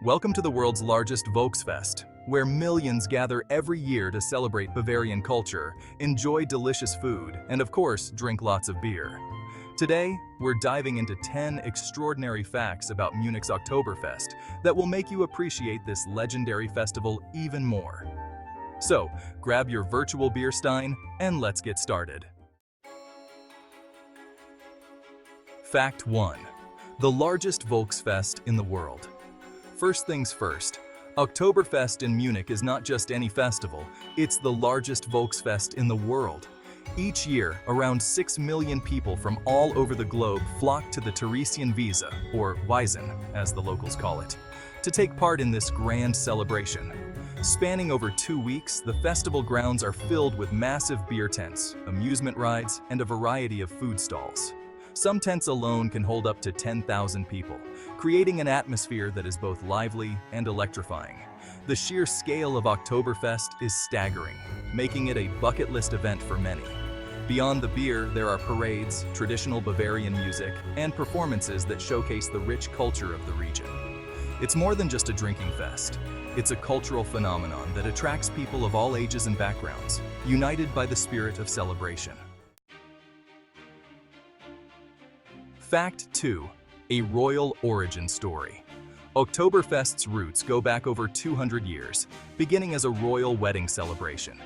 Welcome to the world's largest Volksfest, where millions gather every year to celebrate Bavarian culture, enjoy delicious food, and of course, drink lots of beer. Today, we're diving into 10 extraordinary facts about Munich's Oktoberfest that will make you appreciate this legendary festival even more. So, grab your virtual beer stein and let's get started. Fact 1. The largest Volksfest in the world. First things first, Oktoberfest in Munich is not just any festival, it's the largest Volksfest in the world. Each year, around 6 million people from all over the globe flock to the Oide Wiesn, or Wiesn, as the locals call it, to take part in this grand celebration. Spanning over 2 weeks, the festival grounds are filled with massive beer tents, amusement rides, and a variety of food stalls. Some tents alone can hold up to 10,000 people, creating an atmosphere that is both lively and electrifying. The sheer scale of Oktoberfest is staggering, making it a bucket list event for many. Beyond the beer, there are parades, traditional Bavarian music, and performances that showcase the rich culture of the region. It's more than just a drinking fest. It's a cultural phenomenon that attracts people of all ages and backgrounds, united by the spirit of celebration. Fact 2. A royal origin story. Oktoberfest's roots go back over 200 years, beginning as a royal wedding celebration.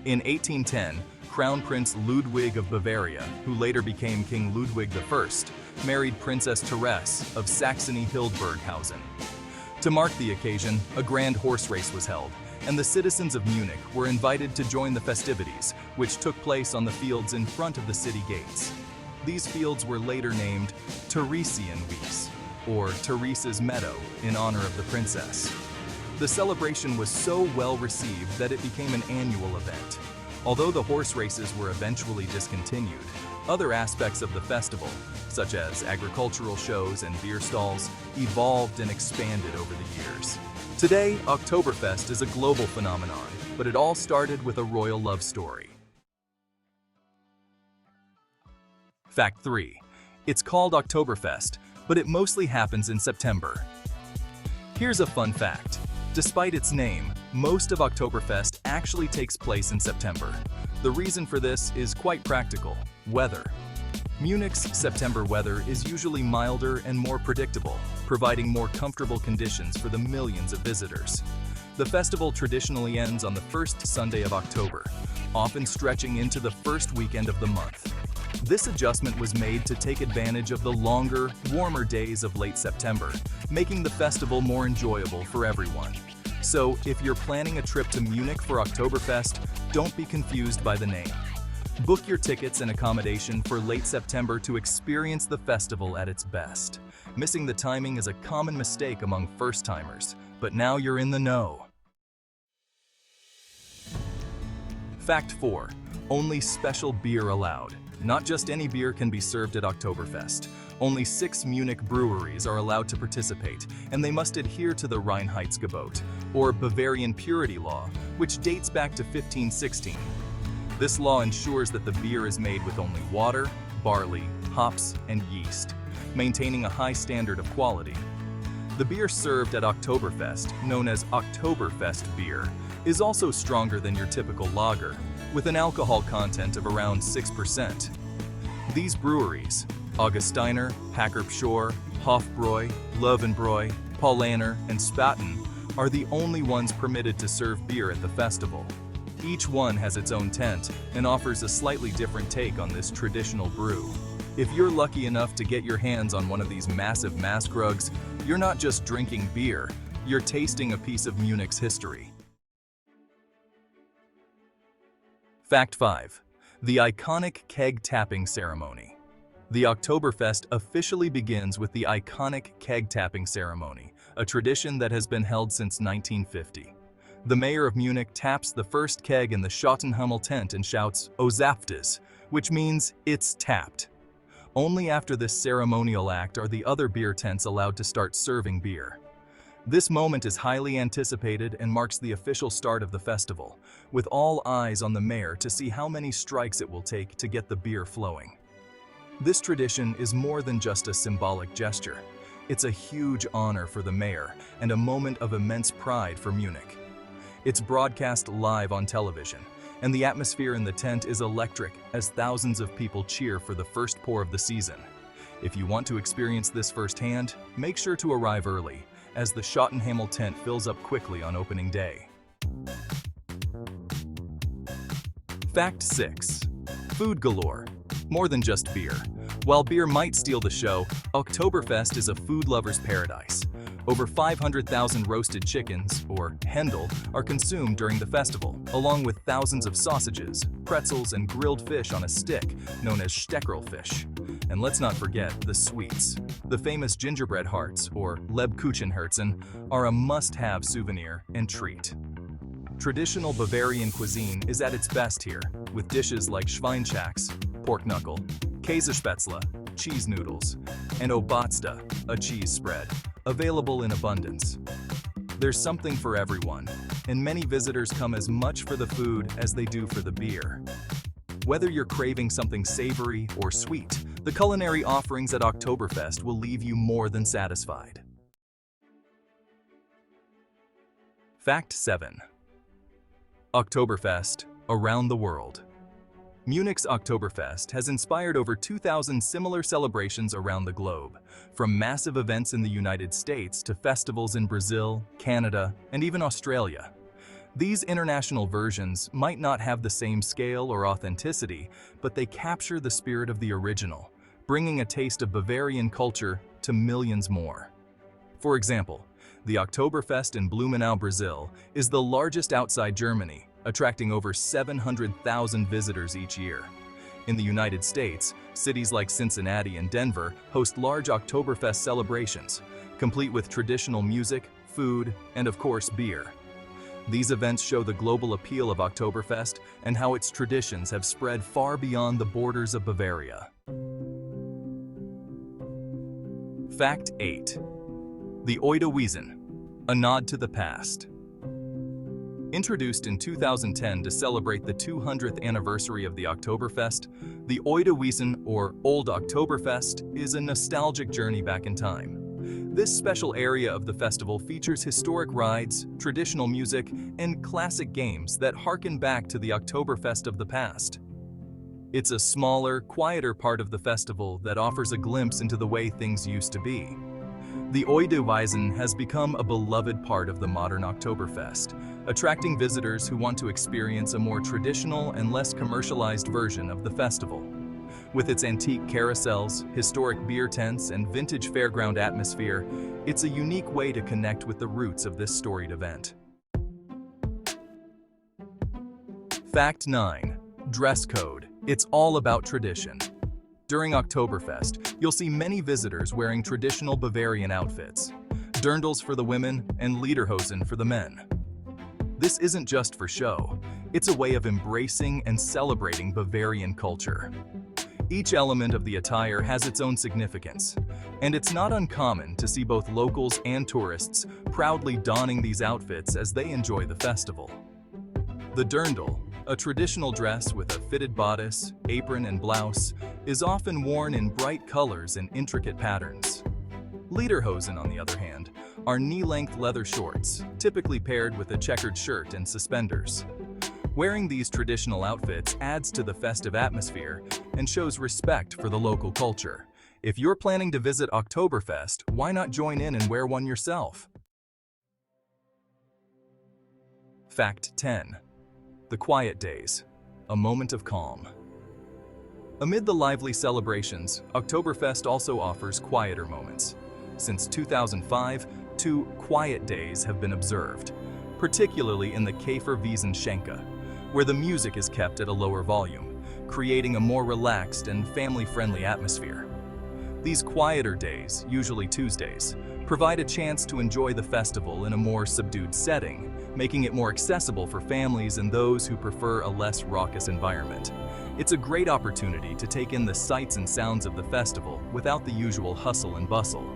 In 1810, Crown Prince Ludwig of Bavaria, who later became King Ludwig I, married Princess Therese of Saxony-Hildburghausen. To mark the occasion, a grand horse race was held, and the citizens of Munich were invited to join the festivities, which took place on the fields in front of the city gates. These fields were later named Theresienwiese, or Therese's Meadow, in honor of the princess. The celebration was so well received that it became an annual event. Although the horse races were eventually discontinued, other aspects of the festival, such as agricultural shows and beer stalls, evolved and expanded over the years. Today, Oktoberfest is a global phenomenon, but it all started with a royal love story. Fact 3. It's called Oktoberfest, but it mostly happens in September. Here's a fun fact. Despite its name, most of Oktoberfest actually takes place in September. The reason for this is quite practical: weather. Munich's September weather is usually milder and more predictable, providing more comfortable conditions for the millions of visitors. The festival traditionally ends on the first Sunday of October, often stretching into the first weekend of the month. This adjustment was made to take advantage of the longer, warmer days of late September, making the festival more enjoyable for everyone. So, if you're planning a trip to Munich for Oktoberfest, don't be confused by the name. Book your tickets and accommodation for late September to experience the festival at its best. Missing the timing is a common mistake among first-timers, but now you're in the know. Fact 4. Only special beer allowed. Not just any beer can be served at Oktoberfest. Only 6 Munich breweries are allowed to participate, and they must adhere to the Reinheitsgebot, or Bavarian purity law, which dates back to 1516. This law ensures that the beer is made with only water, barley, hops, and yeast, maintaining a high standard of quality. The beer served at Oktoberfest, known as Oktoberfest beer, is also stronger than your typical lager, with an alcohol content of around 6%. These breweries, Augustiner, Hackerpschor, Hofbräu, Löwenbräu, Paulaner, and Spaten, are the only ones permitted to serve beer at the festival. Each one has its own tent and offers a slightly different take on this traditional brew. If you're lucky enough to get your hands on one of these massive Maßkrugs, you're not just drinking beer, you're tasting a piece of Munich's history. Fact 5. The iconic keg tapping ceremony. The Oktoberfest officially begins with the iconic keg tapping ceremony, a tradition that has been held since 1950. The mayor of Munich taps the first keg in the Schottenhummel tent and shouts, "O Zapftes," which means, "It's tapped." Only after this ceremonial act are the other beer tents allowed to start serving beer. This moment is highly anticipated and marks the official start of the festival, with all eyes on the mayor to see how many strikes it will take to get the beer flowing. This tradition is more than just a symbolic gesture. It's a huge honor for the mayor and a moment of immense pride for Munich. It's broadcast live on television, and the atmosphere in the tent is electric as thousands of people cheer for the first pour of the season. If you want to experience this firsthand, make sure to arrive early, as the Schottenhamel tent fills up quickly on opening day. Fact 6. Food galore. More than just beer. While beer might steal the show, Oktoberfest is a food lover's paradise. Over 500,000 roasted chickens, or Händel, are consumed during the festival, along with thousands of sausages, pretzels, and grilled fish on a stick, known as Steckerlfisch. And let's not forget the sweets. The famous gingerbread hearts, or Lebkuchenherzen, are a must-have souvenir and treat. Traditional Bavarian cuisine is at its best here, with dishes like Schweinshax, pork knuckle, Käsespätzle, cheese noodles, and Obatsta, a cheese spread, available in abundance. There's something for everyone, and many visitors come as much for the food as they do for the beer. Whether you're craving something savory or sweet, the culinary offerings at Oktoberfest will leave you more than satisfied. Fact 7. Oktoberfest around the world. Munich's Oktoberfest has inspired over 2,000 similar celebrations around the globe, from massive events in the United States to festivals in Brazil, Canada, and even Australia. These international versions might not have the same scale or authenticity, but they capture the spirit of the original, bringing a taste of Bavarian culture to millions more. For example, the Oktoberfest in Blumenau, Brazil, is the largest outside Germany, attracting over 700,000 visitors each year. In the United States, cities like Cincinnati and Denver host large Oktoberfest celebrations, complete with traditional music, food, and of course beer. These events show the global appeal of Oktoberfest and how its traditions have spread far beyond the borders of Bavaria. Fact 8. The Oide Wiesn, a nod to the past. Introduced in 2010 to celebrate the 200th anniversary of the Oktoberfest, the Oide Wiesn, or Old Oktoberfest, is a nostalgic journey back in time. This special area of the festival features historic rides, traditional music, and classic games that harken back to the Oktoberfest of the past. It's a smaller, quieter part of the festival that offers a glimpse into the way things used to be. The Oide Wiesn has become a beloved part of the modern Oktoberfest, attracting visitors who want to experience a more traditional and less commercialized version of the festival. With its antique carousels, historic beer tents, and vintage fairground atmosphere, it's a unique way to connect with the roots of this storied event. Fact 9. Dress code. It's all about tradition. During Oktoberfest, you'll see many visitors wearing traditional Bavarian outfits, dirndls for the women and lederhosen for the men. This isn't just for show, it's a way of embracing and celebrating Bavarian culture. Each element of the attire has its own significance, and it's not uncommon to see both locals and tourists proudly donning these outfits as they enjoy the festival. The dirndl, a traditional dress with a fitted bodice, apron, and blouse, is often worn in bright colors and intricate patterns. Lederhosen, on the other hand, are knee-length leather shorts, typically paired with a checkered shirt and suspenders. Wearing these traditional outfits adds to the festive atmosphere and shows respect for the local culture. If you're planning to visit Oktoberfest, why not join in and wear one yourself? Fact 10. The quiet days, a moment of calm. Amid the lively celebrations, Oktoberfest also offers quieter moments. Since 2005, 2 quiet days have been observed, particularly in the Käferwiesen Schenke, where the music is kept at a lower volume, creating a more relaxed and family-friendly atmosphere. These quieter days, usually Tuesdays, provide a chance to enjoy the festival in a more subdued setting, making it more accessible for families and those who prefer a less raucous environment. It's a great opportunity to take in the sights and sounds of the festival without the usual hustle and bustle.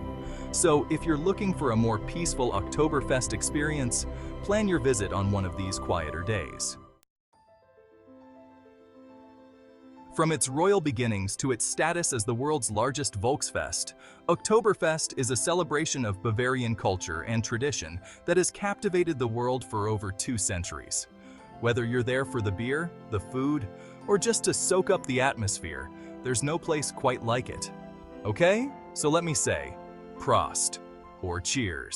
So if you're looking for a more peaceful Oktoberfest experience, plan your visit on one of these quieter days. From its royal beginnings to its status as the world's largest Volksfest, Oktoberfest is a celebration of Bavarian culture and tradition that has captivated the world for over 2 centuries. Whether you're there for the beer, the food, or just to soak up the atmosphere, there's no place quite like it. Okay? So let me say, Prost, or cheers.